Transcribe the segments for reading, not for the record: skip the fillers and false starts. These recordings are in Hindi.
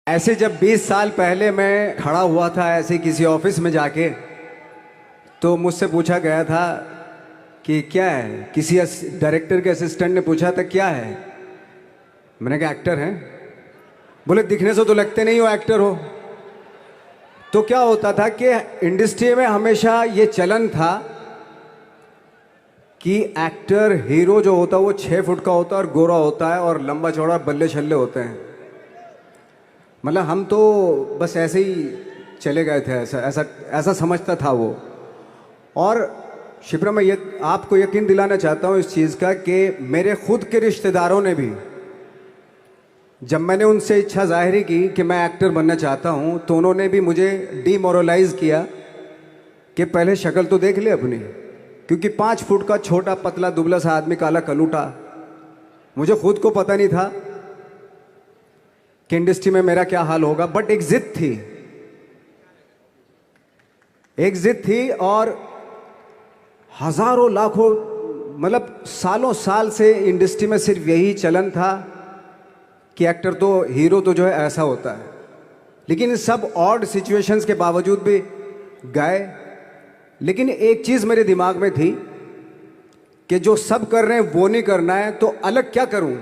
ऐसे जब 20 साल पहले मैं खड़ा हुआ था ऐसे किसी ऑफिस में जाके, तो मुझसे पूछा गया था कि क्या है। किसी डायरेक्टर के असिस्टेंट ने पूछा था क्या है। मैंने कहा एक्टर हैं। बोले दिखने से तो लगते नहीं हो एक्टर हो। तो क्या होता था कि इंडस्ट्री में हमेशा ये चलन था कि एक्टर हीरो जो होता है वो 6 फुट का होता है और गोरा होता है और लंबा चौड़ा बल्ले छल्ले होते हैं। मतलब हम तो बस ऐसे ही चले गए थे, ऐसा ऐसा ऐसा समझता था वो। और शिप्रा, मैं ये आपको यकीन दिलाना चाहता हूँ इस चीज़ का कि मेरे खुद के रिश्तेदारों ने भी, जब मैंने उनसे इच्छा जाहिर की कि मैं एक्टर बनना चाहता हूँ, तो उन्होंने भी मुझे डीमोरलाइज किया कि पहले शक्ल तो देख ले अपनी। क्योंकि 5 फुट का छोटा पतला दुबला सा आदमी, काला कलूटा, मुझे खुद को पता नहीं था कि इंडस्ट्री में मेरा क्या हाल होगा। बट एक जिद थी, एक जिद थी। और हजारों लाखों, मतलब सालों साल से इंडस्ट्री में सिर्फ यही चलन था कि एक्टर तो, हीरो तो जो है ऐसा होता है। लेकिन इन सब ऑड सिचुएशंस के बावजूद भी गए। लेकिन एक चीज़ मेरे दिमाग में थी कि जो सब कर रहे हैं वो नहीं करना है, तो अलग क्या करूं,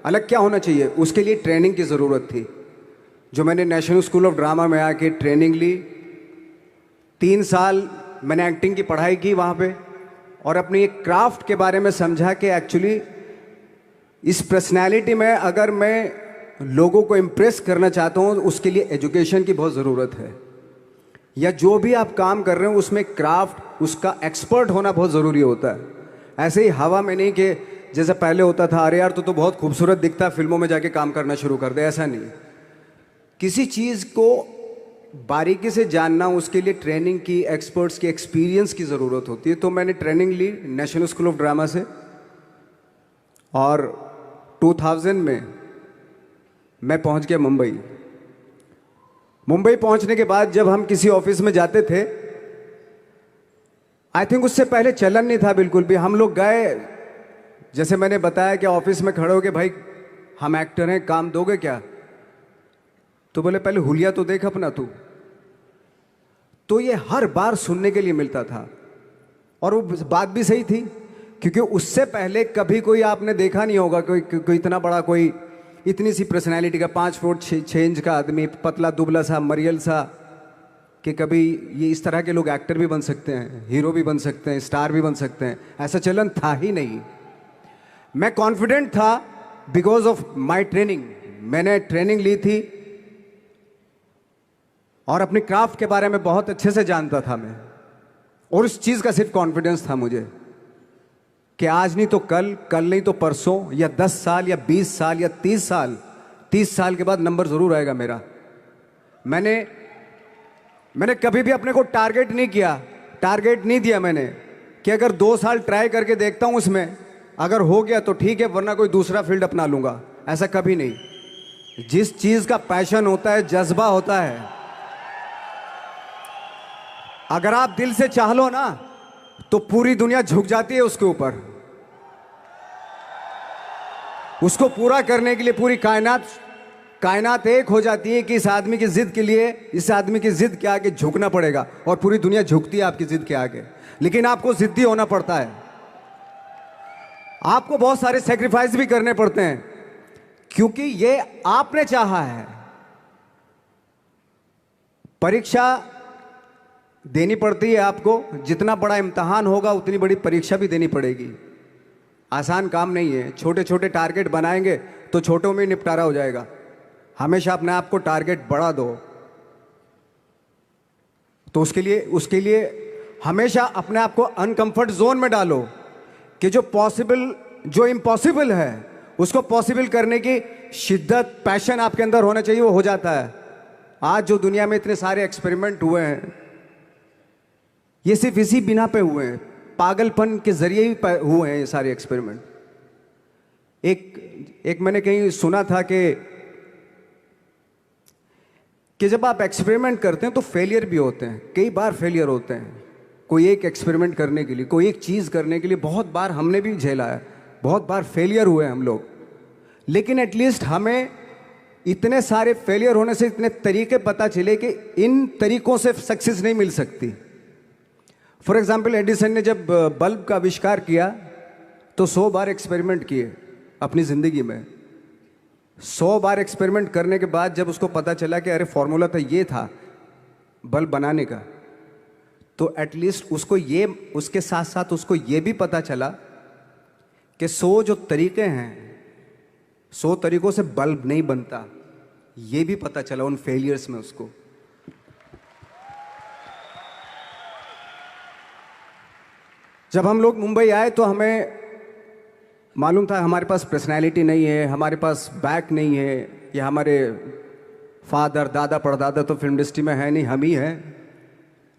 अलग क्या होना चाहिए। उसके लिए ट्रेनिंग की ज़रूरत थी, जो मैंने नेशनल स्कूल ऑफ ड्रामा में आके ट्रेनिंग ली। 3 साल मैंने एक्टिंग की पढ़ाई की वहाँ पे, और अपनी एक क्राफ्ट के बारे में समझा कि एक्चुअली इस पर्सनैलिटी में अगर मैं लोगों को इम्प्रेस करना चाहता हूँ, उसके लिए एजुकेशन की बहुत ज़रूरत है। या जो भी आप काम कर रहे हो उसमें क्राफ्ट, उसका एक्सपर्ट होना बहुत ज़रूरी होता है। ऐसे ही हवा में नहीं कि जैसे पहले होता था, अरे यार तो बहुत खूबसूरत दिखता, फिल्मों में जाके काम करना शुरू कर दे। ऐसा नहीं, किसी चीज़ को बारीकी से जानना, उसके लिए ट्रेनिंग की, एक्सपर्ट्स की, एक्सपीरियंस की ज़रूरत होती है। तो मैंने ट्रेनिंग ली नेशनल स्कूल ऑफ ड्रामा से, और 2000 में मैं पहुंच गया मुंबई। मुंबई पहुंचने के बाद जब हम किसी ऑफिस में जाते थे, आई थिंक उससे पहले चलन नहीं था बिल्कुल भी। हम लोग गए, जैसे मैंने बताया कि ऑफिस में खड़े हो के, भाई हम एक्टर हैं, काम दोगे क्या। तो बोले पहले हुलिया तो देख अपना तू। तो ये हर बार सुनने के लिए मिलता था, और वो बात भी सही थी, क्योंकि उससे पहले कभी कोई आपने देखा नहीं होगा कोई इतना बड़ा, कोई इतनी सी पर्सनैलिटी का 5 फुट 6 इंच का आदमी, पतला दुबला सा मरियल सा, कि कभी ये इस तरह के लोग एक्टर भी बन सकते हैं, हीरो भी बन सकते हैं, स्टार भी बन सकते हैं। ऐसा चलन था ही नहीं। मैं कॉन्फिडेंट था बिकॉज ऑफ माई ट्रेनिंग। मैंने ट्रेनिंग ली थी और अपनी क्राफ्ट के बारे में बहुत अच्छे से जानता था मैं, और उस चीज़ का सिर्फ कॉन्फिडेंस था मुझे कि आज नहीं तो कल, कल नहीं तो परसों, या 10 साल या 20 साल या 30 साल, 30 साल के बाद नंबर ज़रूर आएगा मेरा। मैंने कभी भी अपने को टारगेट नहीं किया, टारगेट नहीं दिया मैंने कि अगर 2 साल ट्राई करके देखता हूँ, उसमें अगर हो गया तो ठीक है, वरना कोई दूसरा फील्ड अपना लूँगा। ऐसा कभी नहीं। जिस चीज़ का पैशन होता है, जज्बा होता है, अगर आप दिल से चाह लो ना, तो पूरी दुनिया झुक जाती है उसके ऊपर। उसको पूरा करने के लिए पूरी कायनात एक हो जाती है कि इस आदमी की जिद के लिए, इस आदमी की जिद के आगे झुकना पड़ेगा, और पूरी दुनिया झुकती है आपकी जिद के आगे। लेकिन आपको जिद्दी होना पड़ता है, आपको बहुत सारे सेक्रीफाइस भी करने पड़ते हैं, क्योंकि ये आपने चाहा है। परीक्षा देनी पड़ती है आपको, जितना बड़ा इम्तहान होगा उतनी बड़ी परीक्षा भी देनी पड़ेगी। आसान काम नहीं है। छोटे छोटे टारगेट बनाएंगे तो छोटों में निपटारा हो जाएगा। हमेशा अपने आप को टारगेट बढ़ा दो। तो उसके लिए हमेशा अपने आप को अनकंफर्ट जोन में डालो, कि जो इम्पॉसिबल है उसको पॉसिबल करने की शिद्दत, पैशन आपके अंदर होना चाहिए, वो हो जाता है। आज जो दुनिया में इतने सारे एक्सपेरिमेंट हुए हैं, ये सिर्फ इसी बिना पे हुए हैं, पागलपन के जरिए ही हुए हैं ये सारे एक्सपेरिमेंट। एक मैंने कहीं सुना था कि जब आप एक्सपेरिमेंट करते हैं तो फेलियर भी होते हैं, कई बार फेलियर होते हैं। कोई एक एक्सपेरिमेंट करने के लिए, कोई एक चीज़ करने के लिए बहुत बार हमने भी झेला है, बहुत बार फेलियर हुए हम लोग। लेकिन एटलीस्ट हमें इतने सारे फेलियर होने से इतने तरीके पता चले कि इन तरीकों से सक्सेस नहीं मिल सकती। फॉर एग्जाम्पल, एडिसन ने जब बल्ब का आविष्कार किया तो 100 बार एक्सपेरिमेंट किए अपनी ज़िंदगी में। 100 बार एक्सपेरिमेंट करने के बाद जब उसको पता चला कि अरे फॉर्मूला तो ये था बल्ब बनाने का, तो एटलीस्ट उसको ये, उसके साथ साथ उसको ये भी पता चला कि 100 जो तरीके हैं, 100 तरीकों से बल्ब नहीं बनता, ये भी पता चला उन फेलियर्स में उसको। जब हम लोग मुंबई आए तो हमें मालूम था हमारे पास पर्सनैलिटी नहीं है, हमारे पास बैक नहीं है, या हमारे फादर दादा परदादा तो फिल्म इंडस्ट्री में है नहीं, हम ही हैं,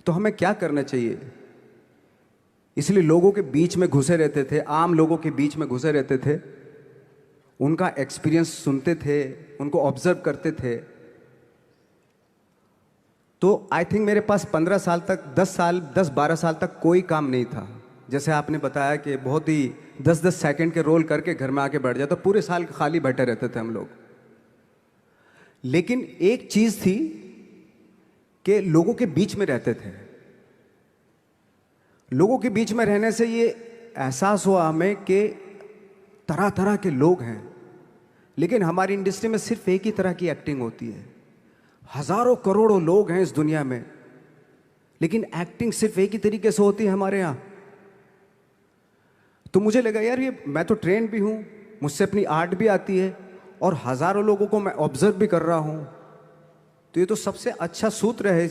तो हमें क्या करना चाहिए। इसलिए लोगों के बीच में घुसे रहते थे, आम लोगों के बीच में घुसे रहते थे, उनका एक्सपीरियंस सुनते थे, उनको ऑब्जर्व करते थे। तो आई थिंक मेरे पास 15 साल तक, 10-12 साल तक कोई काम नहीं था। जैसे आपने बताया कि बहुत ही 10-10 सेकंड के रोल करके घर में आके बैठ जाता, तो पूरे साल खाली बैठे रहते थे हम लोग। लेकिन एक चीज थी कि लोगों के बीच में रहते थे। लोगों के बीच में रहने से ये एहसास हुआ हमें कि तरह तरह के लोग हैं, लेकिन हमारी इंडस्ट्री में सिर्फ एक ही तरह की एक्टिंग होती है। हजारों करोड़ों लोग हैं इस दुनिया में, लेकिन एक्टिंग सिर्फ एक ही तरीके से होती है हमारे यहाँ। तो मुझे लगा यार, ये मैं तो ट्रेन भी हूँ, मुझसे अपनी आर्ट भी आती है, और हजारों लोगों को मैं ऑब्जर्व भी कर रहा हूँ, तो ये तो सबसे अच्छा सूत्र है।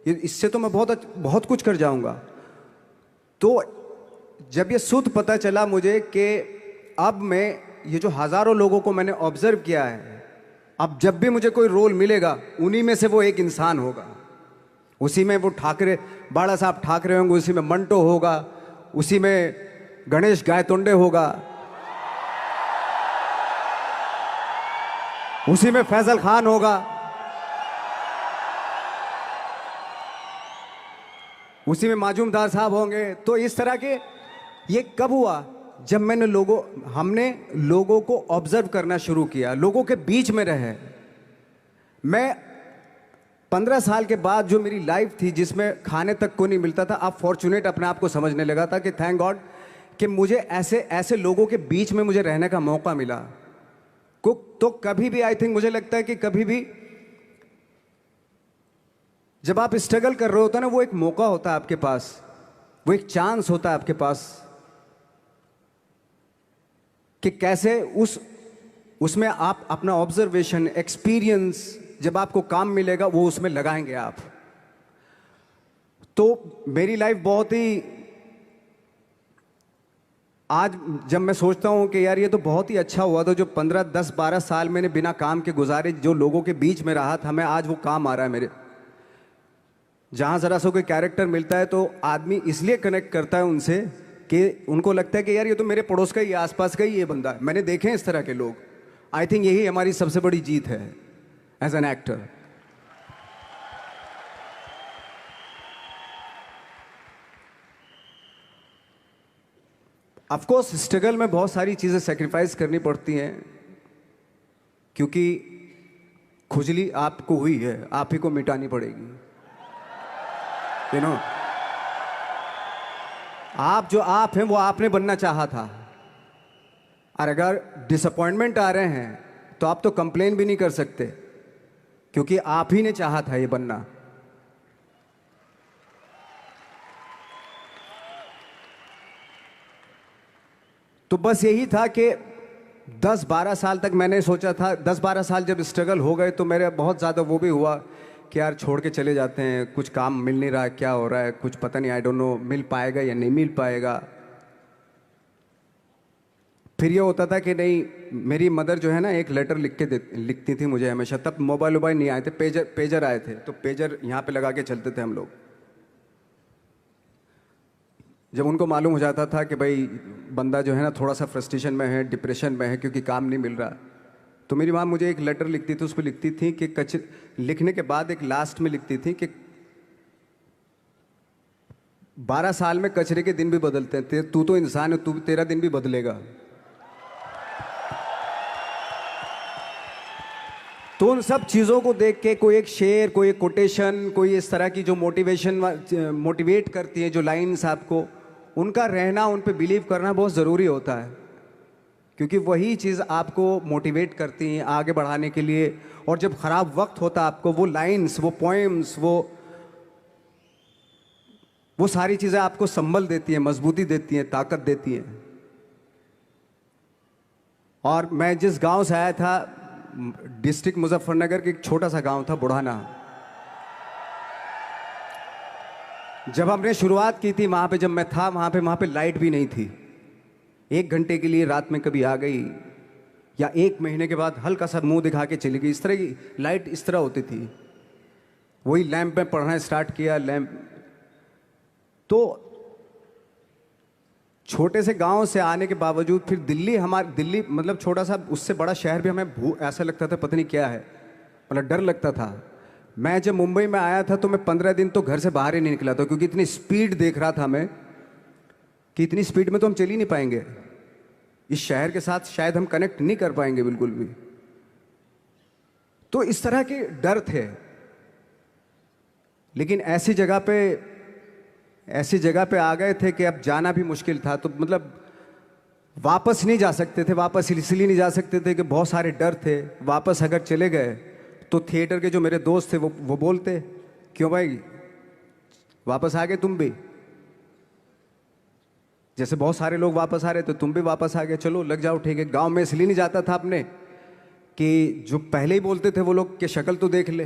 ये इससे तो मैं बहुत कुछ कर जाऊंगा। तो जब ये सूत्र पता चला मुझे कि अब मैं ये जो हजारों लोगों को मैंने ऑब्जर्व किया है, अब जब भी मुझे कोई रोल मिलेगा उन्हीं में से वो एक इंसान होगा। उसी में वो ठाकरे, बाला साहब ठाकरे होंगे, उसी में मंटो होगा, उसी में गणेश गायतोंडे होगा, उसी में फैजल खान होगा, उसी में माजूमदार साहब होंगे। तो इस तरह के, ये कब हुआ? जब हमने लोगों को ऑब्जर्व करना शुरू किया, लोगों के बीच में रहे। मैं 15 साल के बाद जो मेरी लाइफ थी, जिसमें खाने तक को नहीं मिलता था, अब फॉर्चुनेट अपने आप को समझने लगा था कि थैंक गॉड कि मुझे ऐसे लोगों के बीच में मुझे रहने का मौका मिला। तो कभी भी, आई थिंक मुझे लगता है कि कभी भी जब आप स्ट्रगल कर रहे होते हैं ना, वो एक मौका होता है आपके पास, वो एक चांस होता है आपके पास कि कैसे उसमें आप अपना ऑब्जर्वेशन, एक्सपीरियंस, जब आपको काम मिलेगा वो उसमें लगाएंगे आप। तो मेरी लाइफ बहुत ही, आज जब मैं सोचता हूं कि यार ये तो बहुत ही अच्छा हुआ था, जो 15, 10, 12 साल मैंने बिना काम के गुजारे, जो लोगों के बीच में रहा था, मैं आज वो काम आ रहा है मेरे। जहां जरा सा कोई कैरेक्टर मिलता है तो आदमी इसलिए कनेक्ट करता है उनसे कि उनको लगता है कि यार ये तो मेरे पड़ोस का ही, आसपास का ही ये बंदा है। मैंने देखे हैं इस तरह के लोग। आई थिंक यही हमारी सबसे बड़ी जीत है as an actor. Of course struggle में बहुत सारी चीजें सेक्रीफाइस करनी पड़ती हैं, क्योंकि खुजली आपको हुई है, आप ही को मिटानी पड़ेगी। यू नो, आप जो आप हैं वो आपने बनना चाहा था, और अगर डिसअपॉइंटमेंट आ रहे हैं तो आप तो कंप्लेन भी नहीं कर सकते, क्योंकि आप ही ने चाहा था ये बनना। तो बस यही था कि 10-12 साल तक मैंने सोचा था, 10-12 साल जब स्ट्रगल हो गए तो मेरे बहुत ज़्यादा वो भी हुआ कि यार छोड़ के चले जाते हैं, कुछ काम मिल नहीं रहा, क्या हो रहा है, कुछ पता नहीं, आई डोंट नो मिल पाएगा या नहीं मिल पाएगा। फिर ये होता था कि नहीं, मेरी मदर जो है ना, एक लेटर लिखती थी मुझे हमेशा। तब मोबाइल नहीं आए थे, पेजर आए थे, तो पेजर यहाँ पे लगा के चलते थे हम लोग। जब उनको मालूम हो जाता था कि भाई बंदा जो है ना थोड़ा सा फ्रस्ट्रेशन में है, डिप्रेशन में है, क्योंकि काम नहीं मिल रहा, तो मेरी माँ मुझे एक लेटर लिखती थी। उस पर लिखती थी कि लिखने के बाद एक लास्ट में लिखती थी कि 12 साल में कचरे के दिन भी बदलते हैं, तू तो इंसान है, तेरा दिन भी बदलेगा। तो उन सब चीज़ों को देख के कोई एक शेर, कोई एक कोटेशन, कोई इस तरह की जो मोटिवेट करती है जो लाइंस आपको, उनका रहना, उन पे बिलीव करना बहुत ज़रूरी होता है, क्योंकि वही चीज़ आपको मोटिवेट करती हैं आगे बढ़ाने के लिए। और जब ख़राब वक्त होता है आपको, वो लाइंस, वो पोएम्स, वो सारी चीज़ें आपको संबल देती हैं, मजबूती देती हैं, ताकत देती हैं। और मैं जिस गांव से आया था, डिस्ट्रिक्ट मुजफ्फरनगर के एक छोटा सा गांव था बुढ़ाना। जब हमने शुरुआत की थी वहाँ पे, जब मैं था वहाँ पे लाइट भी नहीं थी। 1 घंटे के लिए रात में कभी आ गई, या 1 महीने के बाद हल्का सा मुंह दिखा के चली गई। इस तरह की लाइट इस तरह होती थी। वही लैंप में पढ़ना स्टार्ट किया, लैंप। तो छोटे से गांव से आने के बावजूद फिर दिल्ली मतलब छोटा सा, उससे बड़ा शहर भी हमें ऐसा लगता था पता नहीं क्या है, मतलब डर लगता था। मैं जब मुंबई में आया था तो मैं 15 दिन तो घर से बाहर ही नहीं निकला था, क्योंकि इतनी स्पीड देख रहा था मैं कि इतनी स्पीड में तो हम चल ही नहीं पाएंगे, इस शहर के साथ शायद हम कनेक्ट नहीं कर पाएंगे बिल्कुल भी। तो इस तरह के डर थे। लेकिन ऐसी जगह पे आ गए थे कि अब जाना भी मुश्किल था। तो मतलब वापस नहीं जा सकते थे। वापस इसलिए नहीं जा सकते थे कि बहुत सारे डर थे। वापस अगर चले गए तो थिएटर के जो मेरे दोस्त थे वो बोलते, क्यों भाई वापस आ गए तुम भी, जैसे बहुत सारे लोग वापस आ रहे थे तुम भी वापस आ गए, चलो लग जाओ ठीक है। गांव में इसलिए नहीं जाता था अपने कि जो पहले ही बोलते थे वो लोग कि शक्ल तो देख ले,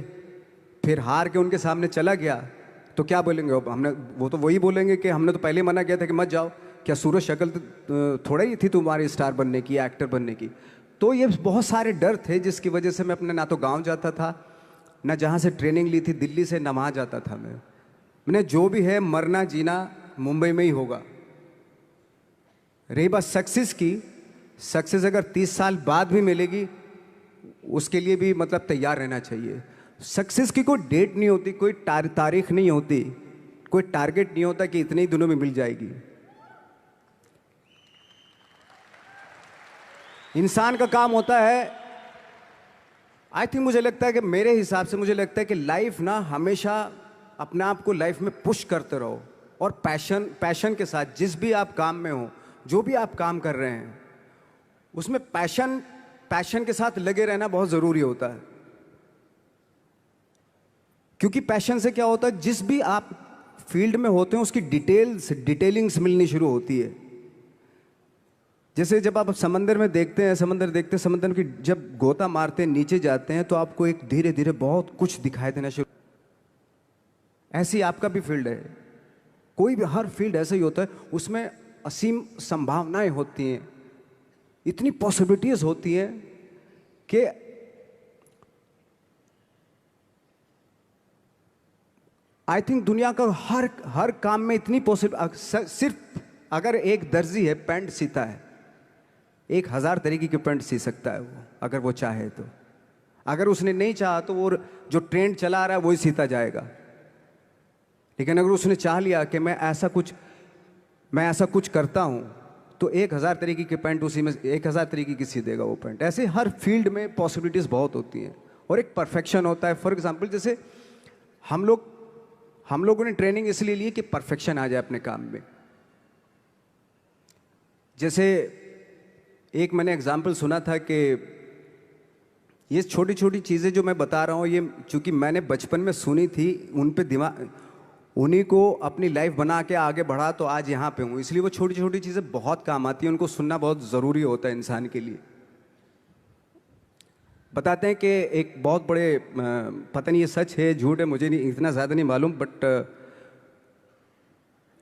फिर हार के उनके सामने चला गया तो क्या बोलेंगे अब, वो तो वही बोलेंगे कि हमने तो पहले मना किया था कि मत जाओ, क्या सूरज शक्ल थोड़ा ही थी तुम्हारी स्टार बनने की, एक्टर बनने की। तो ये बहुत सारे डर थे जिसकी वजह से मैं अपने ना तो गांव जाता था, ना जहाँ से ट्रेनिंग ली थी दिल्ली से, ना वहाँ जाता था। मैंने जो भी है मरना जीना मुंबई में ही होगा। रही बात सक्सेस की, सक्सेस अगर 30 साल बाद भी मिलेगी उसके लिए भी मतलब तैयार रहना चाहिए। सक्सेस की कोई डेट नहीं होती, कोई तारीख नहीं होती, कोई टारगेट नहीं होता कि इतने ही दिनों में मिल जाएगी। इंसान का काम होता है, आई थिंक मुझे लगता है कि मेरे हिसाब से मुझे लगता है कि लाइफ ना हमेशा अपने आप को लाइफ में पुश करते रहो, और पैशन के साथ जिस भी आप काम में हो, जो भी आप काम कर रहे हैं उसमें पैशन के साथ लगे रहना बहुत ज़रूरी होता है। क्योंकि पैशन से क्या होता है, जिस भी आप फील्ड में होते हैं उसकी डिटेलिंग्स मिलनी शुरू होती है। जैसे जब आप समंदर में देखते हैं, समंदर की जब गोता मारते हैं नीचे जाते हैं तो आपको एक धीरे धीरे बहुत कुछ दिखाई देना शुरू। ऐसी आपका भी फील्ड है, कोई भी हर फील्ड ऐसा ही होता है, उसमें असीम संभावनाएं होती हैं, इतनी पॉसिबिलिटीज होती हैं कि आई थिंक दुनिया का हर काम में इतनी सिर्फ अगर एक दर्जी है पैंट सीता है, 1000 तरीके की पैंट सी सकता है वो, अगर वो चाहे तो। अगर उसने नहीं चाहा तो वो जो ट्रेंड चला रहा है वही सीता जाएगा। लेकिन अगर उसने चाह लिया कि मैं ऐसा कुछ करता हूं, तो 1000 तरीके की पैंट उसी में 1000 तरीके की सी देगा वो पैंट। ऐसे हर फील्ड में पॉसिबिलिटीज बहुत होती हैं, और एक परफेक्शन होता है। फॉर एग्जाम्पल जैसे हम लोगों ने ट्रेनिंग इसलिए ली कि परफेक्शन आ जाए अपने काम में। जैसे एक मैंने एग्जाम्पल सुना था कि ये छोटी छोटी चीज़ें जो मैं बता रहा हूँ, ये चूंकि मैंने बचपन में सुनी थी, उन पे उन्हीं को अपनी लाइफ बना के आगे बढ़ा तो आज यहाँ पे हूँ। इसलिए वो छोटी छोटी चीज़ें बहुत काम आती हैं, उनको सुनना बहुत ज़रूरी होता है इंसान के लिए। बताते हैं कि एक बहुत बड़े, पता नहीं ये सच है झूठ है, मुझे नहीं इतना ज़्यादा नहीं मालूम, बट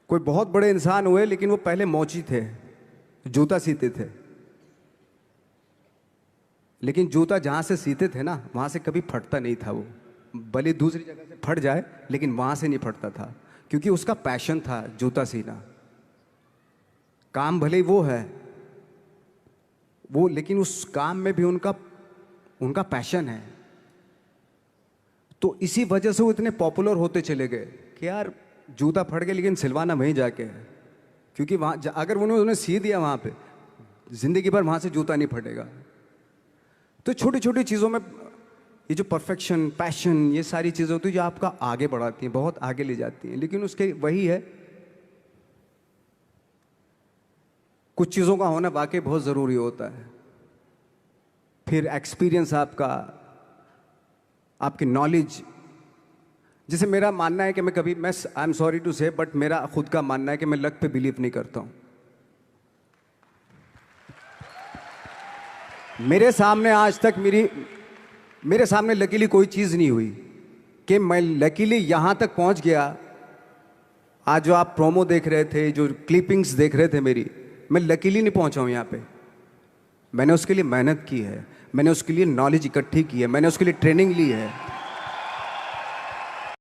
कोई बहुत बड़े इंसान हुए, लेकिन वो पहले मोची थे, जूता सीते थे। लेकिन जूता जहाँ से सीते थे ना, वहाँ से कभी फटता नहीं था वो, भले दूसरी जगह से फट जाए लेकिन वहाँ से नहीं फटता था, क्योंकि उसका पैशन था जूता सीना। काम भले वो है वो, लेकिन उस काम में भी उनका पैशन है। तो इसी वजह से वो इतने पॉपुलर होते चले गए कि यार जूता फट गया लेकिन सिलवाना वहीं जाके है, क्योंकि वहाँ अगर उन्होंने सी दिया वहाँ पे, जिंदगी भर वहाँ से जूता नहीं फटेगा। तो छोटी छोटी चीज़ों में ये जो परफेक्शन, पैशन, ये सारी चीज़ें होती हैं जो आपका आगे बढ़ाती हैं, बहुत आगे ले जाती हैं। लेकिन उसके वही है, कुछ चीज़ों का होना वाकई बहुत ज़रूरी होता है। फिर एक्सपीरियंस आपका, आपकी नॉलेज। जैसे मेरा मानना है कि मैं कभी, मैं आई एम सॉरी टू से, बट मेरा खुद का मानना है कि मैं लक पे बिलीव नहीं करता हूँ। मेरे सामने आज तक मेरे सामने लकीली कोई चीज़ नहीं हुई कि मैं लकीली यहाँ तक पहुँच गया। आज जो आप प्रोमो देख रहे थे, जो क्लिपिंग्स देख रहे थे मेरी, मैं लकीली नहीं पहुँचा हूँ यहाँ पे। मैंने उसके लिए मेहनत की है, मैंने उसके लिए नॉलेज इकट्ठी की है, मैंने उसके लिए ट्रेनिंग ली है।